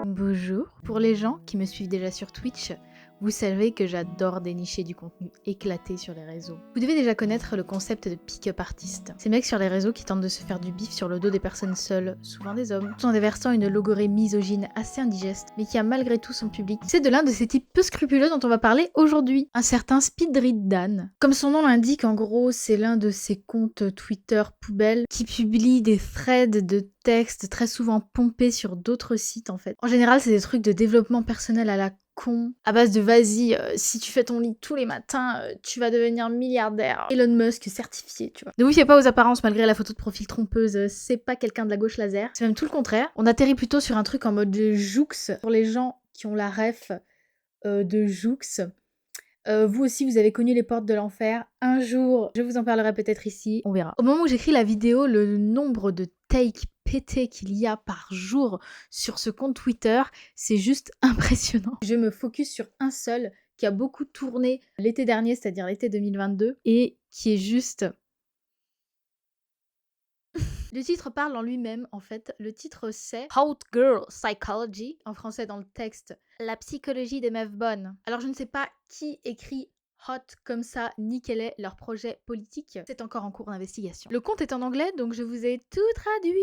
Bonjour. Pour les gens qui me suivent déjà sur Twitch, vous savez que j'adore dénicher du contenu éclaté sur les réseaux. Vous devez déjà connaître le concept de pick-up artist. Ces mecs sur les réseaux qui tentent de se faire du bif sur le dos des personnes seules, souvent des hommes, tout en déversant une logorée misogyne assez indigeste, mais qui a malgré tout son public. C'est de l'un de ces types peu scrupuleux dont on va parler aujourd'hui, un certain Speedread Dan. Comme son nom l'indique, en gros, c'est l'un de ces comptes Twitter poubelles qui publie des threads de textes très souvent pompés sur d'autres sites en fait. En général, c'est des trucs de développement personnel à la con, à base de vas-y, si tu fais ton lit tous les matins, tu vas devenir milliardaire. Elon Musk certifié, tu vois. Ne vous fiez pas aux apparences malgré la photo de profil trompeuse, c'est pas quelqu'un de la gauche laser. C'est même tout le contraire. On atterrit plutôt sur un truc en mode de Joux, pour les gens qui ont la ref de Joux. Vous aussi, vous avez connu les portes de l'enfer. Un jour, je vous en parlerai peut-être ici, on verra. Au moment où j'écris la vidéo, le nombre de takes pétés qu'il y a par jour sur ce compte Twitter, c'est juste impressionnant. Je me focus sur un seul qui a beaucoup tourné l'été dernier, c'est-à-dire l'été 2022, et qui est juste... Le titre parle en lui-même, en fait. Le titre, c'est Hot Girl Psychology, en français dans le texte, la psychologie des meufs bonnes. Alors, je ne sais pas qui écrit hot comme ça, ni quel est leur projet politique. C'est encore en cours d'investigation. Le compte est en anglais, donc je vous ai tout traduit.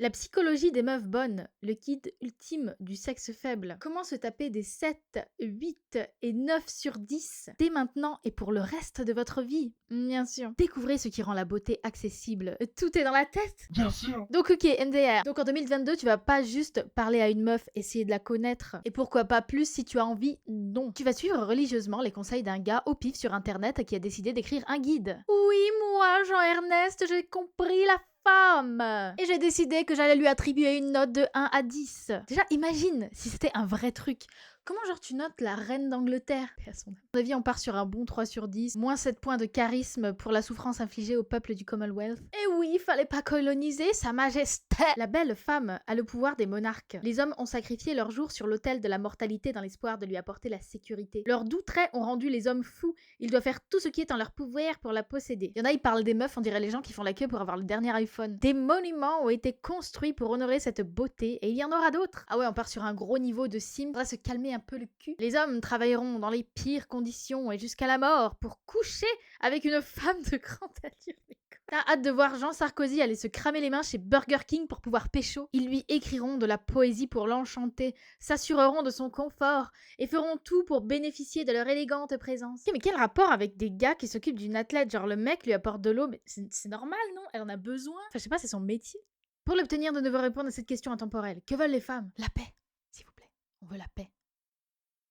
La psychologie des meufs bonnes, le guide ultime du sexe faible. Comment se taper des 7, 8 et 9 sur 10 dès maintenant et pour le reste de votre vie. Bien sûr. Découvrez ce qui rend la beauté accessible. Tout est dans la tête. Bien sûr. Donc ok, MDR. Donc en 2022, tu vas pas juste parler à une meuf, essayer de la connaître. Et pourquoi pas plus si tu as envie? Non. Tu vas suivre religieusement les conseils d'un gars au pif sur internet qui a décidé d'écrire un guide. Oui, moi, Jean-Ernest, j'ai compris la femme. Et j'ai décidé que j'allais lui attribuer une note de 1 à 10. Déjà, imagine si c'était un vrai truc. Comment genre tu notes la reine d'Angleterre? À son avis, on part sur un bon 3 sur 10, moins 7 points de charisme pour la souffrance infligée au peuple du Commonwealth. Et oui, fallait pas coloniser sa majesté. La belle femme a le pouvoir des monarques. Les hommes ont sacrifié leur jour sur l'autel de la mortalité dans l'espoir de lui apporter la sécurité. Leurs doux traits ont rendu les hommes fous. Ils doivent faire tout ce qui est en leur pouvoir pour la posséder. Il y en a, ils parlent des meufs, on dirait les gens qui font la queue pour avoir le dernier iPhone. Des monuments ont été construits pour honorer cette beauté et il y en aura d'autres. Ah ouais, on part sur un gros niveau de sim. On va se calmer un peu le cul. Les hommes travailleront dans les pires conditions et jusqu'à la mort pour coucher avec une femme de grande allure. T'as hâte de voir Jean Sarkozy aller se cramer les mains chez Burger King pour pouvoir pécho. Ils lui écriront de la poésie pour l'enchanter, s'assureront de son confort et feront tout pour bénéficier de leur élégante présence. Ok, mais quel rapport avec des gars qui s'occupent d'une athlète? Genre le mec lui apporte de l'eau, mais c'est normal, non? Elle en a besoin? Enfin, je sais pas, c'est son métier. Pour l'obtenir, nous devons répondre à cette question intemporelle. Que veulent les femmes? La paix, s'il vous plaît. On veut la paix.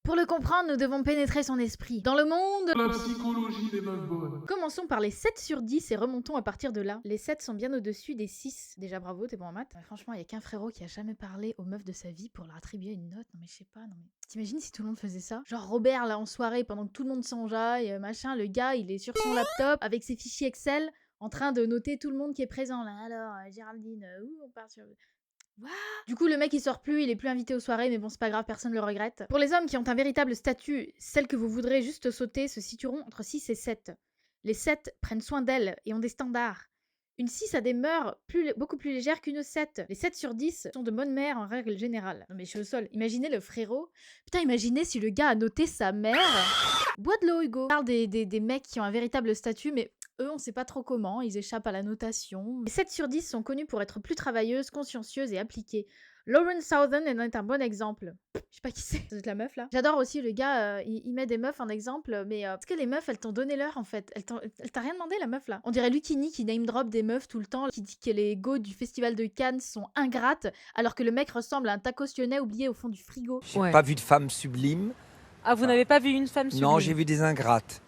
Pour le comprendre, nous devons pénétrer son esprit. Dans le monde... La psychologie des meufs bonnes. Commençons par les 7 sur 10 et remontons à partir de là. Les 7 sont bien au-dessus des 6. Déjà bravo, t'es bon en maths. Franchement, il y a qu'un frérot qui a jamais parlé aux meufs de sa vie pour leur attribuer une note. Non mais je sais pas, non mais... T'imagines si tout le monde faisait ça? Genre Robert là en soirée pendant que tout le monde s'enjaille, machin, le gars il est sur son laptop avec ses fichiers Excel en train de noter tout le monde qui est présent là. Alors, Géraldine, où on part sur... What? Du coup, le mec il sort plus, il est plus invité aux soirées, mais bon, c'est pas grave, personne le regrette. Pour les hommes qui ont un véritable statut, celles que vous voudrez juste sauter se situeront entre 6 et 7. Les 7 prennent soin d'elles et ont des standards. Une 6 a des mœurs beaucoup plus légères qu'une 7. Les 7 sur 10 sont de bonnes mères en règle générale. Non mais je suis au sol. Imaginez le frérot. Putain, imaginez si le gars a noté sa mère. Bois de l'eau, Hugo. On parle des mecs qui ont un véritable statut, mais eux, on sait pas trop comment, ils échappent à la notation. Les 7 sur 10 sont connus pour être plus travailleuses, consciencieuses et appliquées. Lauren Southern en est un bon exemple. Je sais pas qui c'est. C'est la meuf là. J'adore aussi le gars, il met des meufs en exemple, mais est-ce que les meufs elles t'ont donné l'heure en fait? Elle t'a rien demandé la meuf là? On dirait Lucini qui name drop des meufs tout le temps, qui dit que les go du festival de Cannes sont ingrates, alors que le mec ressemble à un tacos lyonnais oublié au fond du frigo. J'ai pas vu de femme sublime. Ah, vous n'avez pas vu une femme sublime? Non, j'ai vu des ingrates.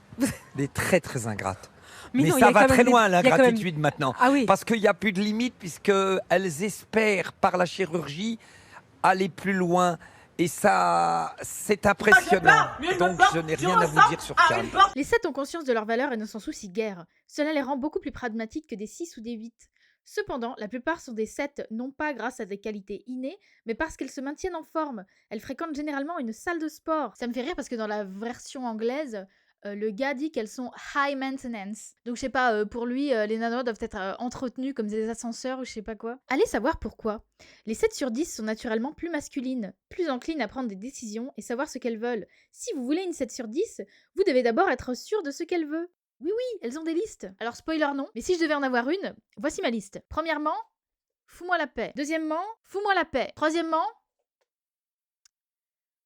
Des très très ingrates. Mais non, ça va très loin l'ingratitude maintenant. Ah oui. Parce qu'il n'y a plus de limite puisqu'elles espèrent par la chirurgie aller plus loin. Et ça, c'est impressionnant. Donc je n'ai rien à vous dire sur Cannes. Les 7 ont conscience de leur valeur et ne s'en soucient guère. Cela les rend beaucoup plus pragmatiques que des 6 ou des 8. Cependant, la plupart sont des 7 non pas grâce à des qualités innées, mais parce qu'elles se maintiennent en forme. Elles fréquentent généralement une salle de sport. Ça me fait rire parce que dans la version anglaise, Le gars dit qu'elles sont high maintenance. Donc je sais pas, pour lui, les nanas doivent être entretenues comme des ascenseurs ou je sais pas quoi. Allez savoir pourquoi. Les 7 sur 10 sont naturellement plus masculines, plus enclines à prendre des décisions et savoir ce qu'elles veulent. Si vous voulez une 7 sur 10, vous devez d'abord être sûr de ce qu'elle veut. Oui, oui, elles ont des listes. Alors spoiler non, mais si je devais en avoir une, voici ma liste. Premièrement, fous-moi la paix. Deuxièmement, fous-moi la paix. Troisièmement,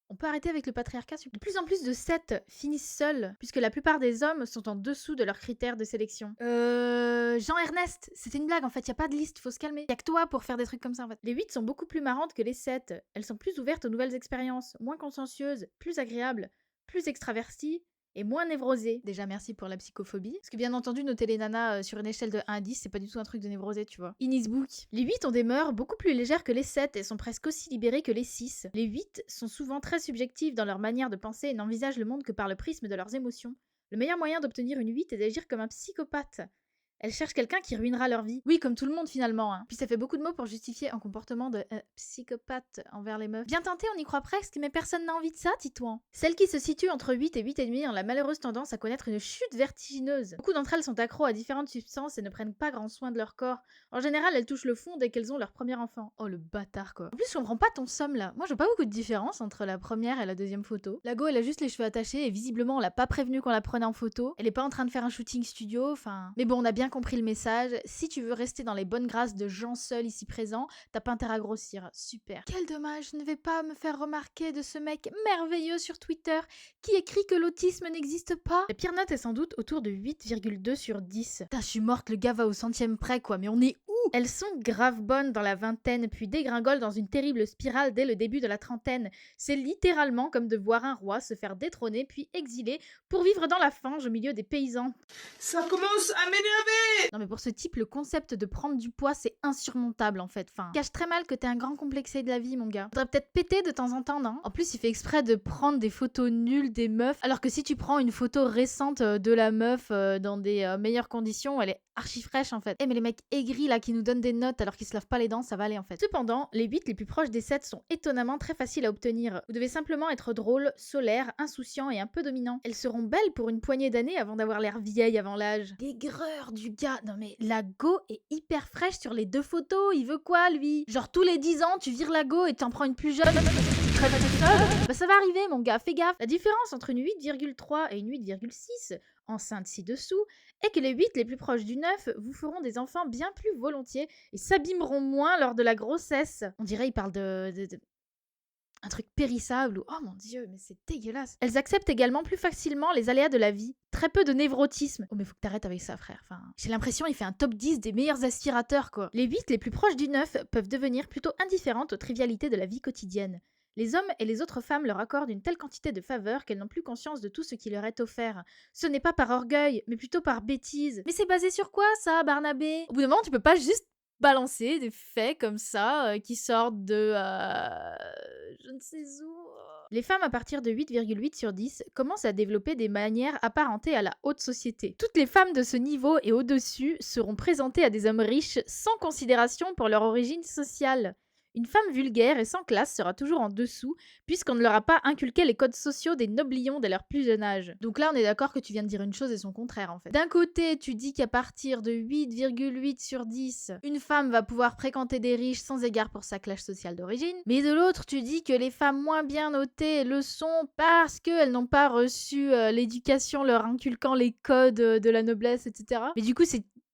on peut arrêter avec le patriarcat. De plus en plus de 7 finissent seuls, puisque la plupart des hommes sont en dessous de leurs critères de sélection. Jean-Ernest, c'était une blague en fait, y a pas de liste, faut se calmer. Y'a que toi pour faire des trucs comme ça en fait. Les 8 sont beaucoup plus marrantes que les 7. Elles sont plus ouvertes aux nouvelles expériences, moins consciencieuses, plus agréables, plus extraverties et moins névrosées. Déjà merci pour la psychophobie. Parce que bien entendu, noter les nanas sur une échelle de 1 à 10, c'est pas du tout un truc de névrosé, tu vois. In his book. Les 8 ont des mœurs beaucoup plus légères que les 7 et sont presque aussi libérées que les 6. Les 8 sont souvent très subjectifs dans leur manière de penser et n'envisagent le monde que par le prisme de leurs émotions. Le meilleur moyen d'obtenir une 8 est d'agir comme un psychopathe. Elles cherchent quelqu'un qui ruinera leur vie. Oui, comme tout le monde finalement. Hein. Puis ça fait beaucoup de mots pour justifier un comportement de psychopathe envers les meufs. Bien tenté, on y croit presque, mais personne n'a envie de ça, Titouan. Celles qui se situent entre 8 et 8,5 ont la malheureuse tendance à connaître une chute vertigineuse. Beaucoup d'entre elles sont accros à différentes substances et ne prennent pas grand soin de leur corps. En général, elles touchent le fond dès qu'elles ont leur premier enfant. Oh le bâtard quoi. En plus, je comprends pas ton somme là. Moi, je vois pas beaucoup de différence entre la première et la deuxième photo. La go, elle a juste les cheveux attachés et visiblement, on l'a pas prévenue qu'on la prenait en photo. Elle est pas en train de faire un shooting studio, enfin... Mais bon, on a bien compris le message. Si tu veux rester dans les bonnes grâces de gens seuls ici présents, t'as pas intérêt à grossir. Super. Quel dommage, je ne vais pas me faire remarquer de ce mec merveilleux sur Twitter qui écrit que l'autisme n'existe pas. La pire note est sans doute autour de 8,2 sur 10. Putain, je suis morte, le gars va au centième près quoi, mais on est où? Elles sont grave bonnes dans la vingtaine, puis dégringolent dans une terrible spirale dès le début de la trentaine. C'est littéralement comme de voir un roi se faire détrôner puis exiler pour vivre dans la fange au milieu des paysans. Ça commence à m'énerver! Non mais pour ce type, le concept de prendre du poids, c'est insurmontable en fait. Enfin, cache très mal que t'es un grand complexé de la vie, mon gars. Faudrait peut-être péter de temps en temps, non? En plus, il fait exprès de prendre des photos nulles des meufs, alors que si tu prends une photo récente de la meuf dans des meilleures conditions, elle est archi fraîche en fait. Eh mais les mecs aigris là qui nous donnent des notes alors qu'ils se lavent pas les dents, ça va aller en fait. Cependant, les 8 les plus proches des 7 sont étonnamment très faciles à obtenir. Vous devez simplement être drôle, solaire, insouciant et un peu dominant. Elles seront belles pour une poignée d'années avant d'avoir l'air vieille avant l'âge. L'aigreur du gars. Non mais la go est hyper fraîche sur les 2 photos, il veut quoi lui? Genre tous les 10 ans tu vires la go et t'en prends une plus jeune. Bah ça va arriver mon gars, fais gaffe. La différence entre une 8,3 et une 8,6 enceinte ci-dessous est que les 8 les plus proches du 9 vous feront des enfants bien plus volontiers et s'abîmeront moins lors de la grossesse. On dirait il parle de un truc périssable ou oh mon dieu mais c'est dégueulasse. Elles acceptent également plus facilement les aléas de la vie. Très peu de névrotisme. Oh mais faut que t'arrêtes avec ça frère. Enfin, j'ai l'impression il fait un top 10 des meilleurs aspirateurs quoi. Les 8 les plus proches du 9 peuvent devenir plutôt indifférentes aux trivialités de la vie quotidienne. Les hommes et les autres femmes leur accordent une telle quantité de faveur qu'elles n'ont plus conscience de tout ce qui leur est offert. Ce n'est pas par orgueil, mais plutôt par bêtise. Mais c'est basé sur quoi ça, Barnabé? Au bout d'un moment, tu peux pas juste balancer des faits comme ça qui sortent de... je ne sais où... Les femmes à partir de 8,8 sur 10 commencent à développer des manières apparentées à la haute société. Toutes les femmes de ce niveau et au-dessus seront présentées à des hommes riches sans considération pour leur origine sociale. Une femme vulgaire et sans classe sera toujours en dessous, puisqu'on ne leur a pas inculqué les codes sociaux des noblions dès leur plus jeune âge. Donc là, on est d'accord que tu viens de dire une chose et son contraire, en fait. D'un côté, tu dis qu'à partir de 8,8 sur 10, une femme va pouvoir fréquenter des riches sans égard pour sa classe sociale d'origine, mais de l'autre, tu dis que les femmes moins bien notées le sont parce qu'elles n'ont pas reçu l'éducation leur inculquant les codes de la noblesse, etc. Mais du coup,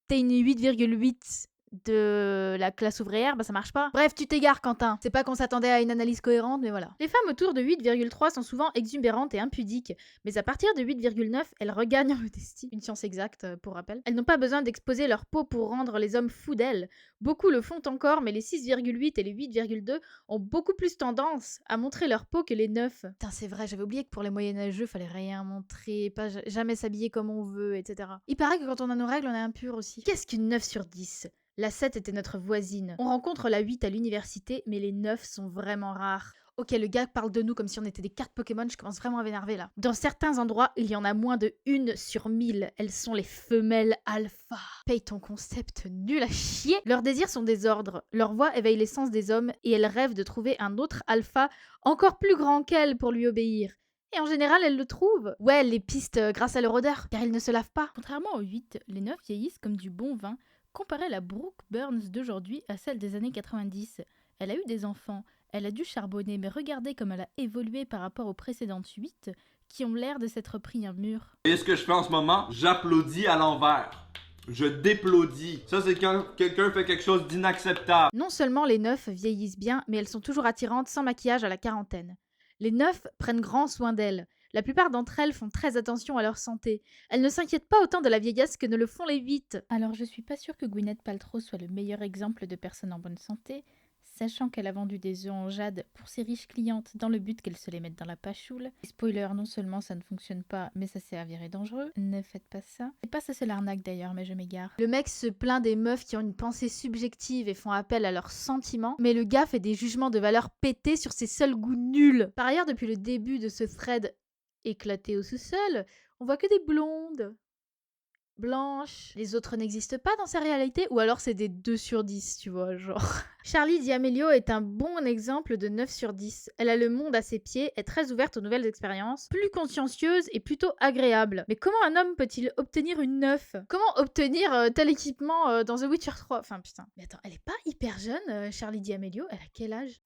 t'es une 8,8 de la classe ouvrière, bah ça marche pas. Bref, tu t'égares Quentin. C'est pas qu'on s'attendait à une analyse cohérente, mais voilà. Les femmes autour de 8,3 sont souvent exubérantes et impudiques, mais à partir de 8,9, elles regagnent en modestie. Une science exacte, pour rappel. Elles n'ont pas besoin d'exposer leur peau pour rendre les hommes fous d'elles. Beaucoup le font encore, mais les 6,8 et les 8,2 ont beaucoup plus tendance à montrer leur peau que les 9. Putain, c'est vrai, j'avais oublié que pour les moyenâgeux, fallait rien montrer, pas jamais s'habiller comme on veut, etc. Il paraît que quand on a nos règles, on est impur aussi. Qu'est-ce qu'une 9 sur 10 ? La 7 était notre voisine. On rencontre la 8 à l'université, mais les 9 sont vraiment rares. Ok, le gars parle de nous comme si on était des cartes Pokémon, je commence vraiment à m'énerver là. Dans certains endroits, il y en a moins de 1 sur 1000. Elles sont les femelles alpha. Paye ton concept nul à chier. Leurs désirs sont des ordres. Leur voix éveille les sens des hommes et elles rêvent de trouver un autre alpha encore plus grand qu'elles pour lui obéir. et en général elles le trouvent. Ouais, elles les pistent grâce à leur odeur, car ils ne se lavent pas. Contrairement aux 8, les 9 vieillissent comme du bon vin. Comparez la Brooke Burns d'aujourd'hui à celle des années 90. Elle a eu des enfants, elle a dû charbonner, mais regardez comme elle a évolué par rapport aux précédentes 8 qui ont l'air de s'être pris un mur. Vous voyez ce que je fais en ce moment? J'applaudis à l'envers. Je déplaudis. Ça, c'est quand quelqu'un fait quelque chose d'inacceptable. Non seulement les 9 vieillissent bien, mais elles sont toujours attirantes sans maquillage à la quarantaine. Les 9 prennent grand soin d'elles. La plupart d'entre elles font très attention à leur santé. Elles ne s'inquiètent pas autant de la vieillesse que ne le font les 8. Alors je suis pas sûre que Gwyneth Paltrow soit le meilleur exemple de personne en bonne santé, sachant qu'elle a vendu des œufs en jade pour ses riches clientes dans le but qu'elles se les mettent dans la pachoule. Et spoiler, non seulement ça ne fonctionne pas, mais ça s'est avéré dangereux. Ne faites pas ça. C'est pas ça, c'est l'arnaque d'ailleurs, mais je m'égare. Le mec se plaint des meufs qui ont une pensée subjective et font appel à leurs sentiments, mais le gars fait des jugements de valeur pétés sur ses seuls goûts nuls. Par ailleurs, depuis le début de ce thread éclaté au sous-sol, on voit que des blondes. Blanche. Les autres n'existent pas dans sa réalité, ou alors c'est des 2 sur 10, tu vois, genre. Charli D'Amelio est un bon exemple de 9 sur 10. Elle a le monde à ses pieds, est très ouverte aux nouvelles expériences, plus consciencieuse et plutôt agréable. Mais comment un homme peut-il obtenir une 9? Comment obtenir tel équipement dans The Witcher 3? Enfin putain. Mais attends, elle est pas hyper jeune, Charli D'Amelio? Elle a quel âge?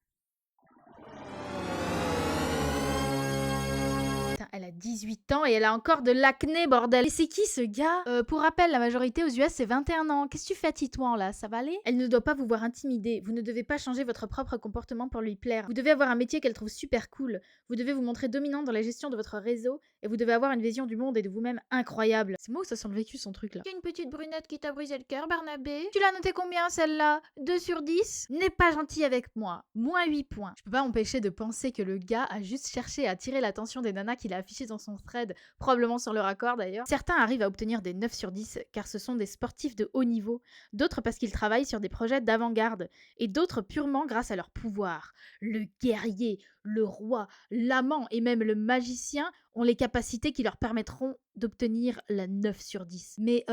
Elle a 18 ans et elle a encore de l'acné, bordel. Et c'est qui ce gars? Pour rappel, la majorité aux US c'est 21 ans. Qu'est-ce que tu fais à Titouan là? Ça va aller? Elle ne doit pas vous voir intimider. Vous ne devez pas changer votre propre comportement pour lui plaire. Vous devez avoir un métier qu'elle trouve super cool. Vous devez vous montrer dominante dans la gestion de votre réseau et vous devez avoir une vision du monde et de vous-même incroyable. C'est moi ou ça sent le vécu son truc là? Il y a une petite brunette qui t'a brisé le cœur, Barnabé. Tu l'as noté combien celle-là? 2 sur 10? N'est pas gentil avec moi. Moins 8 points. Je peux pas m'empêcher de penser que le gars a juste cherché à attirer l'attention des nanas qu'il a affiché dans son thread, probablement sur le raccord d'ailleurs. Certains arrivent à obtenir des 9 sur 10 car ce sont des sportifs de haut niveau, d'autres parce qu'ils travaillent sur des projets d'avant-garde, et d'autres purement grâce à leur pouvoir. Le guerrier, le roi, l'amant et même le magicien ont les capacités qui leur permettront d'obtenir la 9 sur 10. Mais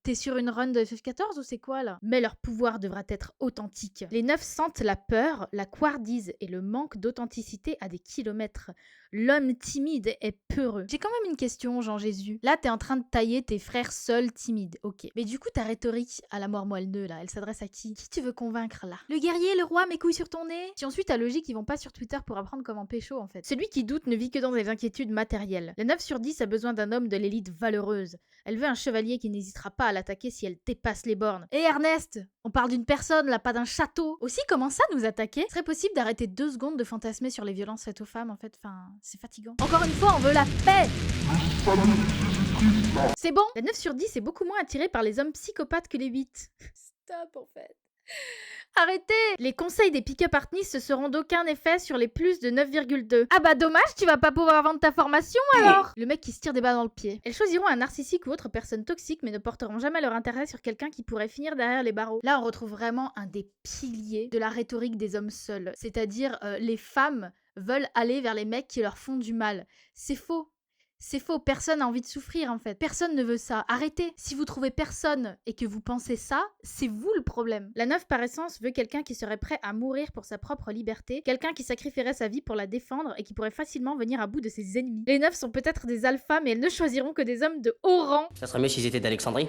t'es sur une run de FF14 ou c'est quoi là? Mais leur pouvoir devra être authentique. Les 9 sentent la peur, la couardise et le manque d'authenticité à des kilomètres. L'homme timide est peureux. J'ai quand même une question, Jean-Jésus. Là, t'es en train de tailler tes frères seuls timides, ok. Mais du coup, ta rhétorique à la mort moelle-neu, là, elle s'adresse à qui? Qui tu veux convaincre, là? Le guerrier, le roi, mes couilles sur ton nez? Si ensuite, ta logique, ils vont pas sur Twitter pour apprendre comment pécho, en fait. Celui qui doute ne vit que dans des inquiétudes matérielles. La 9 sur 10 a besoin d'un homme de l'élite valeureuse. Elle veut un chevalier qui n'hésitera pas à l'attaquer si elle dépasse les bornes. Hé Ernest, on parle d'une personne, là, pas d'un château. Aussi, comment ça nous attaquer? Serait possible d'arrêter 2 secondes de fantasmer sur les violences faites aux femmes, en fait, enfin, c'est fatigant. Encore une fois, on veut la paix! C'est bon! La 9 sur 10 est beaucoup moins attirée par les hommes psychopathes que les 8. Stop, en fait. Arrêtez! Les conseils des pick-up artistes ne seront d'aucun effet sur les plus de 9,2. Ah bah dommage, tu vas pas pouvoir vendre ta formation alors! Le mec qui se tire des balles dans le pied. Elles choisiront un narcissique ou autre personne toxique mais ne porteront jamais leur intérêt sur quelqu'un qui pourrait finir derrière les barreaux. Là on retrouve vraiment un des piliers de la rhétorique des hommes seuls. C'est-à-dire les femmes veulent aller vers les mecs qui leur font du mal. C'est faux. C'est faux, personne n'a envie de souffrir en fait. Personne ne veut ça. Arrêtez. Si vous trouvez personne et que vous pensez ça, c'est vous le problème. La 9 par essence veut quelqu'un qui serait prêt à mourir pour sa propre liberté, quelqu'un qui sacrifierait sa vie pour la défendre et qui pourrait facilement venir à bout de ses ennemis. Les 9 sont peut-être des alphas mais elles ne choisiront que des hommes de haut rang. Ça serait mieux s'ils étaient d'Alexandrie.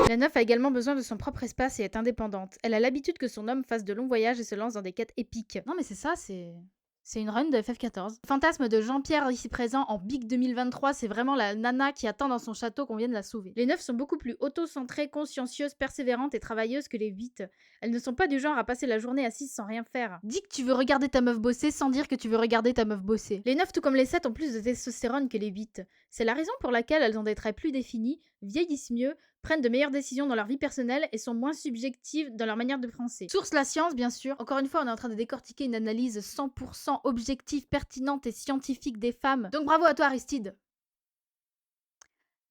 La 9 a également besoin de son propre espace et est indépendante. Elle a l'habitude que son homme fasse de longs voyages et se lance dans des quêtes épiques. Non mais c'est ça, c'est une run de FF14. Fantasme de Jean-Pierre ici présent en Big 2023, c'est vraiment la nana qui attend dans son château qu'on vienne la sauver. Les 9 sont beaucoup plus auto-centrées, consciencieuses, persévérantes et travailleuses que les 8. Elles ne sont pas du genre à passer la journée assises sans rien faire. Dis que tu veux regarder ta meuf bosser sans dire que tu veux regarder ta meuf bosser. Les 9 tout comme les 7 ont plus de testostérone que les 8. C'est la raison pour laquelle elles ont des traits plus définis, vieillissent mieux, prennent de meilleures décisions dans leur vie personnelle et sont moins subjectives dans leur manière de penser. Source la science, bien sûr. Encore une fois, on est en train de décortiquer une analyse 100% objective, pertinente et scientifique des femmes. Donc bravo à toi, Aristide.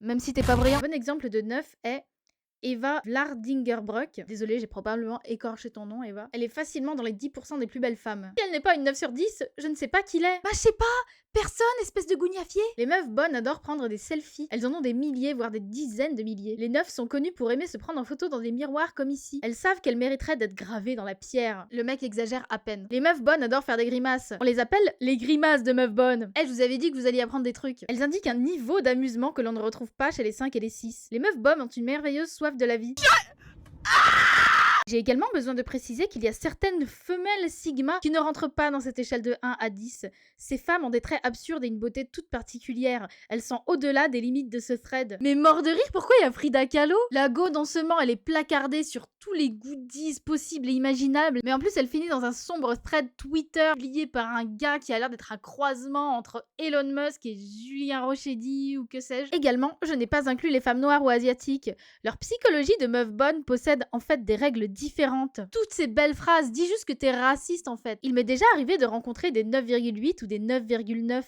Même si t'es pas brillant. Un bon exemple de 9 est Eva Vlardingerbroek. Désolée, j'ai probablement écorché ton nom, Eva. Elle est facilement dans les 10% des plus belles femmes. Si elle n'est pas une 9 sur 10, je ne sais pas qui l'est. Bah, je sais pas. Personne, espèce de gougnafier. Les meufs bonnes adorent prendre des selfies. Elles en ont des milliers, voire des dizaines de milliers. Les neufs sont connues pour aimer se prendre en photo dans des miroirs comme ici. Elles savent qu'elles mériteraient d'être gravées dans la pierre. Le mec exagère à peine. Les meufs bonnes adorent faire des grimaces. On les appelle les grimaces de meufs bonnes. Je vous avais dit que vous alliez apprendre des trucs. Elles indiquent un niveau d'amusement que l'on ne retrouve pas chez les 5 et les 6. Les meufs bonnes ont une merveilleuse soif de la vie. J'ai également besoin de préciser qu'il y a certaines femelles sigma qui ne rentrent pas dans cette échelle de 1 à 10. Ces femmes ont des traits absurdes et une beauté toute particulière. Elles sont au-delà des limites de ce thread. Mais mort de rire, pourquoi il y a Frida Kahlo? La go, non seulement elle est placardée sur tous les goodies possibles et imaginables, mais en plus elle finit dans un sombre thread Twitter publié par un gars qui a l'air d'être un croisement entre Elon Musk et Julien Rochedi ou que sais-je. Également, je n'ai pas inclus les femmes noires ou asiatiques. Leur psychologie de meuf bonne possède en fait des règles différentes. Toutes ces belles phrases, dis juste que t'es raciste en fait. Il m'est déjà arrivé de rencontrer des 9,8 ou des 9,9,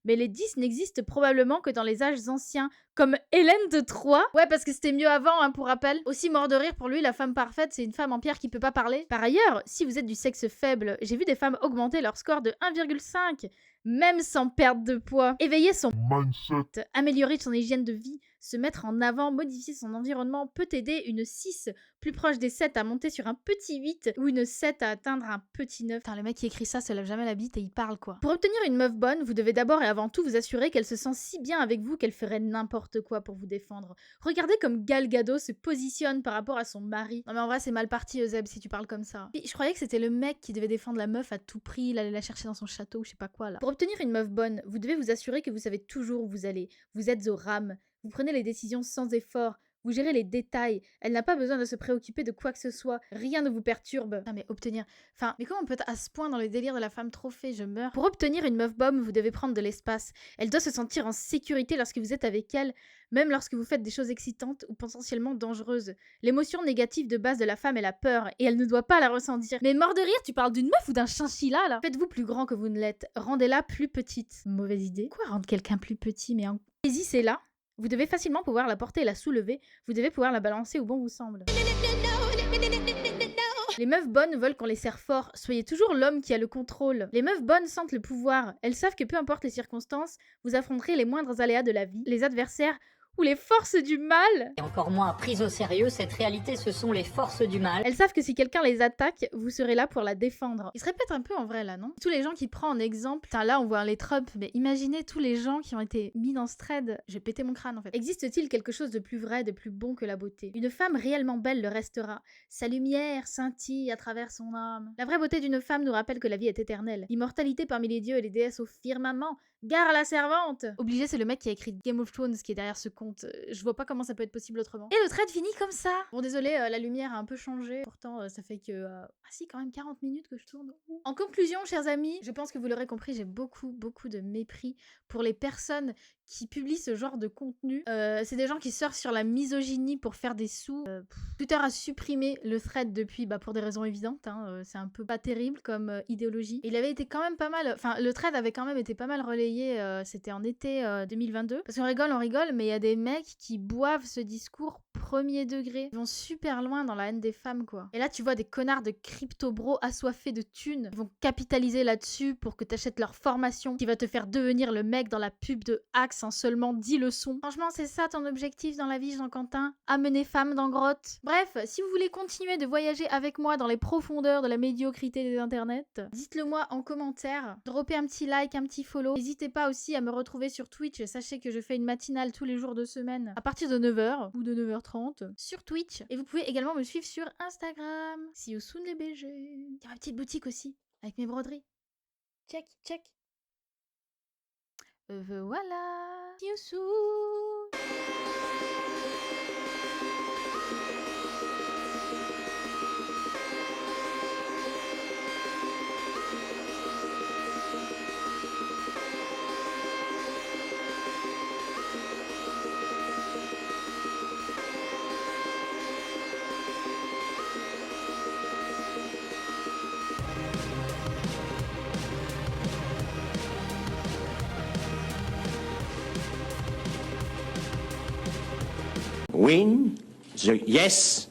mais les 10 n'existent probablement que dans les âges anciens, comme Hélène de Troyes. Ouais, parce que c'était mieux avant, hein, pour rappel. Aussi mort de rire pour lui, la femme parfaite, c'est une femme en pierre qui peut pas parler. Par ailleurs, si vous êtes du sexe faible, j'ai vu des femmes augmenter leur score de 1,5, même sans perdre de poids. Éveiller son mindset, améliorer son hygiène de vie, se mettre en avant, modifier son environnement peut aider une 6 plus proche des 7 à monter sur un petit 8 ou une 7 à atteindre un petit 9. Putain, le mec qui écrit ça se lève jamais la bite et il parle quoi. Pour obtenir une meuf bonne, vous devez d'abord et avant tout vous assurer qu'elle se sent si bien avec vous qu'elle ferait n'importe quoi pour vous défendre. Regardez comme Gal Gadot se positionne par rapport à son mari. Non mais en vrai c'est mal parti Euseb si tu parles comme ça. Puis, je croyais que c'était le mec qui devait défendre la meuf à tout prix, il allait la chercher dans son château ou je sais pas quoi là. Pour obtenir une meuf bonne, vous devez vous assurer que vous savez toujours où vous allez. Vous êtes au rame. Vous prenez les décisions sans effort, vous gérez les détails, elle n'a pas besoin de se préoccuper de quoi que ce soit, rien ne vous perturbe. Ah mais obtenir... Enfin, mais comment on peut être à ce point dans les délires de la femme trophée, je meurs. Pour obtenir une meuf bombe, vous devez prendre de l'espace. Elle doit se sentir en sécurité lorsque vous êtes avec elle, même lorsque vous faites des choses excitantes ou potentiellement dangereuses. L'émotion négative de base de la femme est la peur, et elle ne doit pas la ressentir. Mais mort de rire, tu parles d'une meuf ou d'un chinchilla là? Faites-vous plus grand que vous ne l'êtes, rendez-la plus petite. Mauvaise idée. Quoi rendre quelqu'un plus petit, mais en... Saisissez-la. Vous devez facilement pouvoir la porter et la soulever, vous devez pouvoir la balancer où bon vous semble. Les meufs bonnes veulent qu'on les serre fort, soyez toujours l'homme qui a le contrôle. Les meufs bonnes sentent le pouvoir, elles savent que peu importe les circonstances, vous affronterez les moindres aléas de la vie, les adversaires ou les forces du mal. Et encore moins prise au sérieux, cette réalité ce sont les forces du mal. Elles savent que si quelqu'un les attaque, vous serez là pour la défendre. Il se répète un peu en vrai là, non? Tous les gens qui prennent en exemple, putain là on voit les Trump, mais imaginez tous les gens qui ont été mis dans ce thread. Je vais péter mon crâne en fait. Existe-t-il quelque chose de plus vrai, de plus bon que la beauté? Une femme réellement belle le restera. Sa lumière scintille à travers son âme. La vraie beauté d'une femme nous rappelle que la vie est éternelle. L'immortalité parmi les dieux et les déesses au firmament. Gare à la servante! Obligé, c'est le mec qui a écrit Game of Thrones qui est derrière ce conte. Je vois pas comment ça peut être possible autrement. Et le thread finit comme ça! Bon, désolé, la lumière a un peu changé. Pourtant, ça fait que... Ah si, quand même 40 minutes que je tourne. En conclusion, chers amis, je pense que vous l'aurez compris, j'ai beaucoup de mépris pour les personnes qui publient ce genre de contenu. C'est des gens qui surfent sur la misogynie pour faire des sous. Twitter a supprimé le thread depuis, pour des raisons évidentes. Hein, c'est un peu pas terrible comme idéologie. Il avait été quand même pas mal... Enfin, le thread avait quand même été pas mal relayé. C'était en été 2022. Parce qu'on rigole, mais il y a des mecs qui boivent ce discours premier degré. Ils vont super loin dans la haine des femmes, quoi. Et là, tu vois des connards de crypto-bros assoiffés de thunes. Ils vont capitaliser là-dessus pour que t'achètes leur formation qui va te faire devenir le mec dans la pub de Axe en seulement 10 leçons. Franchement, c'est ça ton objectif dans la vie, Jean-Quentin? Amener femme dans grotte. Bref, si vous voulez continuer de voyager avec moi dans les profondeurs de la médiocrité des internets, dites-le moi en commentaire. Droppez un petit like, un petit follow. N'hésitez pas aussi à me retrouver sur Twitch. Sachez que je fais une matinale tous les jours de semaine à partir de 9h ou de 9h30 sur Twitch. Et vous pouvez également me suivre sur Instagram. See you soon les BG. Il y a ma petite boutique aussi avec mes broderies. Check. Voilà. See you soon. Win The yes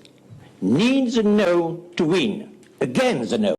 needs a no to win. Again the no.